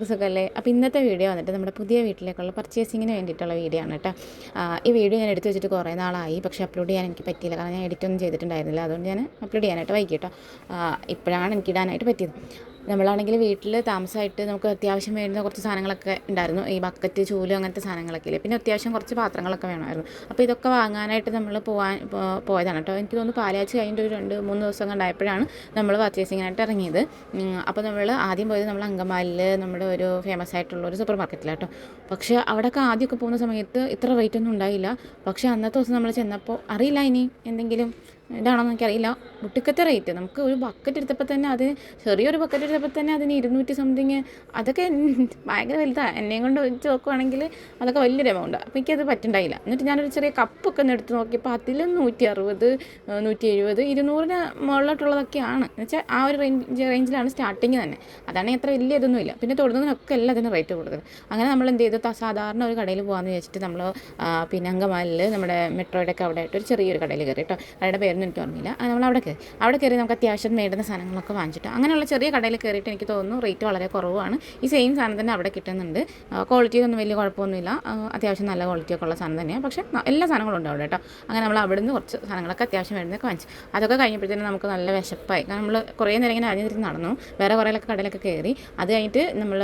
സുഖമല്ലേ? അപ്പോൾ ഇന്നത്തെ വീഡിയോ വന്നിട്ട് നമ്മുടെ പുതിയ വീട്ടിലേക്കുള്ള പർച്ചേസിങ്ങിന് വേണ്ടിയിട്ടുള്ള വീഡിയോ ആണ് കേട്ടോ. ഈ വീഡിയോ ഞാൻ എടുത്ത് വെച്ചിട്ട് കുറേ നാളായി, പക്ഷേ അപ്ലോഡ് ചെയ്യാൻ എനിക്ക് പറ്റിയില്ല. കാരണം ഞാൻ എഡിറ്റൊന്നും ചെയ്തിട്ടുണ്ടായിരുന്നില്ല. അതുകൊണ്ട് ഞാൻ അപ്ലോഡ് ചെയ്യാനായിട്ട് വൈകി കേട്ടോ. ഇപ്പോഴാണ് എനിക്ക് ഇടാനായിട്ട് പറ്റിയത്. നമ്മളാണെങ്കിൽ വീട്ടിൽ താമസമായിട്ട് നമുക്ക് അത്യാവശ്യം വേണ്ടുന്ന കുറച്ച് സാധനങ്ങളൊക്കെ ഉണ്ടായിരുന്നു. ഈ ബക്കറ്റ്, ചൂല് അങ്ങനത്തെ സാധനങ്ങളൊക്കെ ഇല്ലേ. പിന്നെ അത്യാവശ്യം കുറച്ച് പാത്രങ്ങളൊക്കെ വേണമായിരുന്നു. അപ്പോൾ ഇതൊക്കെ വാങ്ങാനായിട്ട് നമ്മൾ പോയതാണ് കേട്ടോ. എനിക്ക് തോന്നുന്നു പാലാഴ്ച കഴിഞ്ഞിട്ട് ഒരു 2-3 ദിവസം കണ്ടായപ്പോഴാണ് നമ്മൾ പർച്ചേസിങ്ങിനായിട്ട് ഇറങ്ങിയത്. അപ്പോൾ നമ്മൾ ആദ്യം പോയത് നമ്മൾ അങ്കമാലിയിൽ നമ്മുടെ ഒരു ഫേമസ് ആയിട്ടുള്ള ഒരു സൂപ്പർ മാർക്കറ്റിലാണ് കേട്ടോ. പക്ഷേ അവിടെയൊക്കെ ആദ്യമൊക്കെ പോകുന്ന സമയത്ത് ഇത്ര റേറ്റ് ഒന്നും ഉണ്ടായില്ല. പക്ഷേ അന്നത്തെ ദിവസം നമ്മൾ ചെന്നപ്പോൾ അറിയില്ല ഇനി എന്തെങ്കിലും ഇതാണെന്ന് എനിക്കറിയില്ല, ഒട്ടുക്കത്തെ റേറ്റ്. നമുക്ക് ഒരു ബക്കറ്റ് എടുത്തപ്പോൾ തന്നെ അത് ചെറിയൊരു ബക്കറ്റ് എടുത്തപ്പോൾ തന്നെ അതിന് 200 സംതിങ്. അതൊക്കെ ഭയങ്കര വലുതാണ്. എന്നെയും കൊണ്ട് വെച്ച് നോക്കുവാണെങ്കിൽ അതൊക്കെ വലിയൊരു എമൗണ്ട്. അപ്പോൾ എനിക്കത് പറ്റുണ്ടായില്ല. എന്നിട്ട് ഞാനൊരു ചെറിയ കപ്പൊക്കെ ഒന്ന് എടുത്ത് നോക്കിയപ്പോൾ അതിലും 160, 170, 200 മുകളിലോട്ടുള്ളതൊക്കെയാണ്. എന്ന് വെച്ചാൽ ആ ഒരു റേഞ്ചിലാണ് സ്റ്റാർട്ടിങ് തന്നെ. അതാണെങ്കിൽ അത്ര വലിയ ഇതൊന്നും ഇല്ല. പിന്നെ തൊടുന്നതിനൊക്കെ എല്ലാം അതിന് റേറ്റ് കൂടുതൽ. അങ്ങനെ നമ്മൾ എന്ത് ചെയ്തു, സാധാരണ ഒരു കടയിൽ പോകാമെന്ന് വെച്ചിട്ട് നമ്മൾ പിന്നെ അങ്കമാലിൽ നമ്മുടെ മെട്രോയുടെ ഒക്കെ അവിടെ ആയിട്ട് ഒരു ചെറിയൊരു കടയിൽ കയറി കേട്ടോ. കടയുടെ പേരൊന്നും എനിക്ക് ഓർമ്മയില്ല. നമ്മൾ അവിടെ കയറി നമുക്ക് അത്യാവശ്യം വേണ്ടുന്ന സാധനങ്ങളൊക്കെ വാങ്ങിച്ചിട്ട് അങ്ങനെയുള്ള ചെറിയ കടയിൽ കയറിയിട്ട് എനിക്ക് തോന്നുന്നു റേറ്റ് വളരെ കുറവാണ്. ഈ സെയിം സാധനം തന്നെ അവിടെ കിട്ടുന്നുണ്ട്. ക്വാളിറ്റിയൊന്നും വലിയ കുഴപ്പമൊന്നുമില്ല. അത്യാവശ്യം നല്ല ക്വാളിറ്റിയൊക്കെ ഉള്ള സാധനം തന്നെയാണ്. പക്ഷേ എല്ലാ സാധനങ്ങളും ഉണ്ട് അവിടെ കേട്ടോ. അങ്ങനെ നമ്മൾ അവിടെ നിന്ന് കുറച്ച് സാധനങ്ങളൊക്കെ അത്യാവശ്യം വേണ്ടുന്നതൊക്കെ വാങ്ങിച്ചു. അതൊക്കെ കഴിഞ്ഞപ്പോഴത്തേനും നമുക്ക് നല്ല വിശപ്പായി. കാരണം നമ്മൾ കുറേ നേരം ഇങ്ങനെ അരിഞ്ഞിരുന്ന് നടന്നു. വേറെ കുറേയൊക്കെ കടയിലൊക്കെ കയറി. അത് കഴിഞ്ഞിട്ട് നമ്മൾ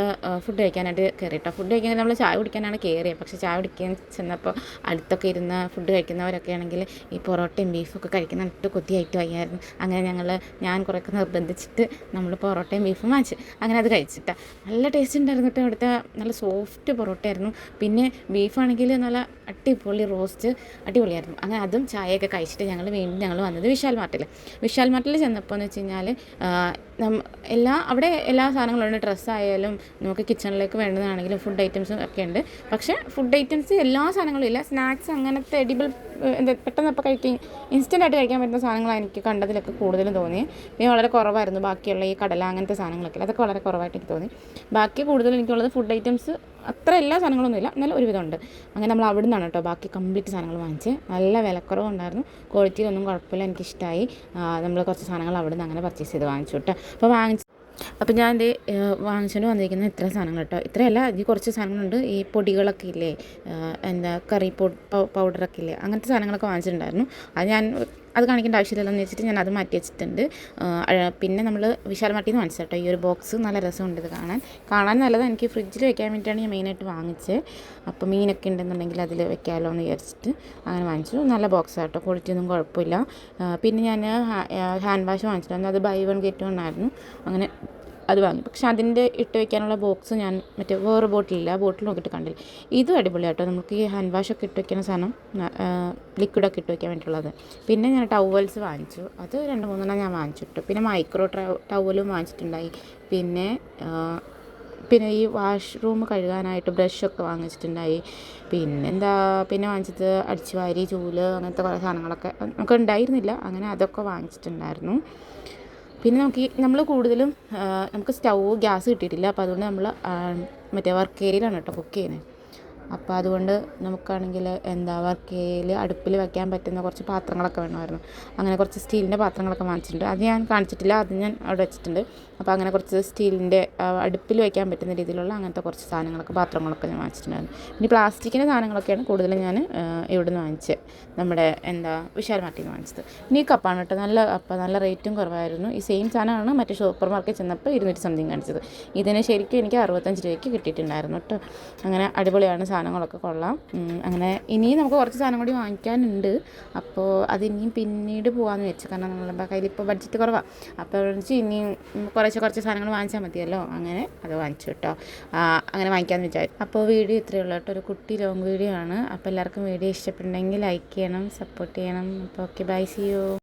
ഫുഡ് കഴിക്കാനായിട്ട് കയറി കേട്ടോ. ഫുഡ് കഴിക്കാൻ നമ്മൾ ചായ കുടിക്കാനാണ് കയറിയത്. പക്ഷേ ചായ കുടിക്കാൻ ചെന്നപ്പോൾ അടുത്തൊക്കെ ഇരുന്ന് ഫുഡ് കഴിക്കുന്നവരൊക്കെ ആണെങ്കിൽ ഈ പൊറോട്ടയും ബീഫൊക്കെ കഴിക്കുന്നിട്ട് കൊതിയായിട്ട് വയ്യായിരുന്നു. അങ്ങനെ ഞാൻ കുറേയൊക്കെ നിർബന്ധിച്ചിട്ട് നമ്മൾ പൊറോട്ടയും ബീഫും വാങ്ങിച്ചു. അങ്ങനെ അത് കഴിച്ചിട്ടാ നല്ല ടേസ്റ്റ് ഉണ്ടായിരുന്നു കേട്ടോ. അവിടുത്തെ നല്ല സോഫ്റ്റ് പൊറോട്ടയായിരുന്നു. പിന്നെ ബീഫാണെങ്കിൽ നല്ല അടിപൊളി റോസ്റ്റ്, അടിപൊളിയായിരുന്നു. അങ്ങനെ അതും ചായയൊക്കെ കഴിച്ചിട്ട് ഞങ്ങൾ വന്നത് വിശാൽ മാർട്ടിൽ ചെന്നപ്പോൾ എന്ന് വെച്ച് കഴിഞ്ഞാൽ അവിടെ എല്ലാ സാധനങ്ങളും ഉണ്ട്. ഡ്രസ്സായാലും നമുക്ക് കിച്ചണിലേക്ക് വേണ്ടതാണെങ്കിലും ഫുഡ് ഐറ്റംസും ഒക്കെ ഉണ്ട്. പക്ഷേ ഫുഡ് ഐറ്റംസ് എല്ലാ സാധനങ്ങളും ഇല്ല. സ്നാക്സ് അങ്ങനത്തെ എഡിബിൾ പെട്ടെന്ന് ഇപ്പോൾ ഇൻസ്റ്റൻ്റായിട്ട് കഴിക്കാൻ പറ്റുന്ന സാധനങ്ങളാണ് എനിക്ക് കണ്ടതിലൊക്കെ കൂടുതലും തോന്നി. പിന്നെ വളരെ കുറവായിരുന്നു ബാക്കിയുള്ള ഈ കടല അങ്ങനത്തെ സാധനങ്ങളൊക്കെ. അതൊക്കെ വളരെ കുറവായിട്ട് എനിക്ക് തോന്നി. ബാക്കി കൂടുതലും എനിക്കുള്ളത് ഫുഡ് ഐറ്റംസ് അത്ര എല്ലാ സാധനങ്ങളൊന്നും ഇല്ല, എന്നാലും ഒരുവിധമുണ്ട്. അങ്ങനെ നമ്മൾ അവിടെ നിന്നാണ് കേട്ടോ ബാക്കി കംപ്ലീറ്റ് സാധനങ്ങൾ വാങ്ങിച്ച്. നല്ല വിലക്കുറവുണ്ടായിരുന്നു. ക്വാളിറ്റിയിലൊന്നും കുഴപ്പമില്ല, എനിക്കിഷ്ടമായി. നമ്മൾ കുറച്ച് സാധനങ്ങൾ അവിടെ നിന്ന് അങ്ങനെ പർച്ചേസ് ചെയ്ത് വാങ്ങിച്ചു കേട്ടോ. അപ്പോൾ ഞാൻ എൻ്റെ വാങ്ങിച്ചുകൊണ്ട് വന്നിരിക്കുന്ന ഇത്ര സാധനങ്ങൾ കേട്ടോ. ഇത്രയല്ല, ഇതിൽ കുറച്ച് സാധനങ്ങളുണ്ട്. ഈ പൊടികളൊക്കെ ഇല്ലേ, കറി പൗഡറൊക്കെ ഇല്ലേ, അങ്ങനത്തെ സാധനങ്ങളൊക്കെ വാങ്ങിച്ചിട്ടുണ്ടായിരുന്നു. അത് കാണിക്കേണ്ട ആവശ്യമില്ലല്ലോ എന്ന് വെച്ചിട്ട് ഞാൻ അത് മാറ്റി വെച്ചിട്ടുണ്ട്. പിന്നെ നമ്മൾ വിശാൽ മാർട്ടിൽ നിന്ന് വാങ്ങിച്ചു കേട്ടോ. ഈ ഒരു ബോക്സ് നല്ല രസമുണ്ട്. ഇത് കാണാൻ നല്ലതാണ്. എനിക്ക് ഫ്രിഡ്ജിൽ വെക്കാൻ വേണ്ടിയിട്ടാണ് ഞാൻ മെയിനായിട്ട് വാങ്ങിച്ചത്. അപ്പോൾ മീനൊക്കെ ഉണ്ടെന്നുണ്ടെങ്കിൽ അതിൽ വെക്കാമല്ലോ എന്ന് വിചാരിച്ചിട്ട് അങ്ങനെ വാങ്ങിച്ചു. നല്ല ബോക്സാണ് കേട്ടോ, ക്വാളിറ്റി ഒന്നും കുഴപ്പമില്ല. പിന്നെ ഞാൻ ഹാൻഡ് വാഷ് വാങ്ങിച്ചിട്ടുണ്ടായിരുന്നു. അത് ബൈ 1 get 1 ആയിരുന്നു. അങ്ങനെ അത് വാങ്ങി. പക്ഷെ അതിൻ്റെ ഇട്ട് വയ്ക്കാനുള്ള ബോക്സ് ഞാൻ വേറെ ബോട്ടിലില്ല, ബോട്ടിൽ നോക്കിയിട്ട് കണ്ടില്ല. ഇതും അടിപൊളിയാട്ടോ. നമുക്ക് ഈ ഹാൻഡ് വാഷൊക്കെ ഇട്ട് വയ്ക്കുന്ന സാധനം, ലിക്വിഡൊക്കെ ഇട്ട് വയ്ക്കാൻ വേണ്ടിയിട്ടുള്ളത്. പിന്നെ ഞാൻ ടവൽസ് വാങ്ങിച്ചു. അത് 2-3 ഞാൻ വാങ്ങിച്ചിട്ടു. പിന്നെ മൈക്രോ ടവലും വാങ്ങിച്ചിട്ടുണ്ടായി. പിന്നെ ഈ വാഷ്റൂം കഴുകാനായിട്ട് ബ്രഷൊക്കെ വാങ്ങിച്ചിട്ടുണ്ടായി. പിന്നെ വാങ്ങിച്ചത് അടിച്ചുവാരി, ചൂല്, അങ്ങനത്തെ കുറേ സാധനങ്ങളൊക്കെ നമുക്ക് ഉണ്ടായിരുന്നില്ല. അങ്ങനെ അതൊക്കെ വാങ്ങിച്ചിട്ടുണ്ടായിരുന്നു. പിന്നെ നമ്മൾ കൂടുതലും നമുക്ക് ഗ്യാസ് കിട്ടിയിട്ടില്ല. അപ്പോൾ അതുകൊണ്ട് നമ്മൾ വർക്ക് ഏരിയയിലാണ് കേട്ടോ കുക്ക് ചെയ്യുന്നത്. അപ്പോൾ അതുകൊണ്ട് നമുക്കാണെങ്കിൽ വർക്ക് ഏരിയയിൽ അടുപ്പിൽ വയ്ക്കാൻ പറ്റുന്ന കുറച്ച് പാത്രങ്ങളൊക്കെ വേണമായിരുന്നു. അങ്ങനെ കുറച്ച് സ്റ്റീലിൻ്റെ പാത്രങ്ങളൊക്കെ വാങ്ങിച്ചിട്ടുണ്ട്. അത് ഞാൻ കാണിച്ചിട്ടില്ല, അത് ഞാൻ അവിടെ വെച്ചിട്ടുണ്ട്. അപ്പോൾ അങ്ങനെ കുറച്ച് സ്റ്റീലിൻ്റെ അടുപ്പിൽ വയ്ക്കാൻ പറ്റുന്ന രീതിയിലുള്ള അങ്ങനത്തെ കുറച്ച് പാത്രങ്ങളൊക്കെ ഞാൻ വാങ്ങിച്ചിട്ടുണ്ടായിരുന്നു. ഇനി പ്ലാസ്റ്റിക്കിൻ്റെ സാധനങ്ങളൊക്കെയാണ് കൂടുതലും ഞാൻ ഇവിടെ നിന്ന് വാങ്ങിച്ചത്. നമ്മുടെ വിശാൽ മാർട്ടിൽ നിന്ന് വാങ്ങിച്ചത്. ഇനി കപ്പാണ് കേട്ടോ. നല്ല റേറ്റും കുറവായിരുന്നു. ഈ സെയിം സാധനമാണ് മറ്റേ സൂപ്പർ മാർക്കറ്റ് ചെന്നപ്പോൾ 200 സംതിങ് കാണിച്ചത്. ഇതിന് ശരിക്കും എനിക്ക് 65 രൂപയ്ക്ക് കിട്ടിയിട്ടുണ്ടായിരുന്നു കേട്ടോ. അങ്ങനെ അടിപൊളിയാണ്, സാധനങ്ങളൊക്കെ കൊള്ളാം. അങ്ങനെ ഇനിയും നമുക്ക് കുറച്ച് സാധനം കൂടി വാങ്ങിക്കാനുണ്ട്. അപ്പോൾ അതിനിയും പിന്നീട് പോകാമെന്ന് വെച്ചു. കാരണം നമ്മളുടെ കയ്യിൽ ഇപ്പോൾ ബഡ്ജറ്റ് കുറവാണ്. അപ്പോൾ ഇനിയും കുറച്ച് സാധനങ്ങൾ വാങ്ങിച്ചാൽ മതിയല്ലോ. അങ്ങനെ അത് വാങ്ങിച്ചു കേട്ടോ. അങ്ങനെ വാങ്ങിക്കാമെന്ന് വിചാരിച്ചു. അപ്പോൾ വീഡിയോ ഇത്രയേ ഉള്ളൂ കേട്ടോ. ഒരു കുട്ടി ലോങ് വീഡിയോ ആണ്. അപ്പോൾ എല്ലാവർക്കും വീഡിയോ ഇഷ്ടപ്പെട്ടുണ്ടെങ്കിൽ ലൈക്ക് ചെയ്യണം, സപ്പോർട്ട് ചെയ്യണം. അപ്പോൾ ഓക്കെ, ബൈ, സീ യു.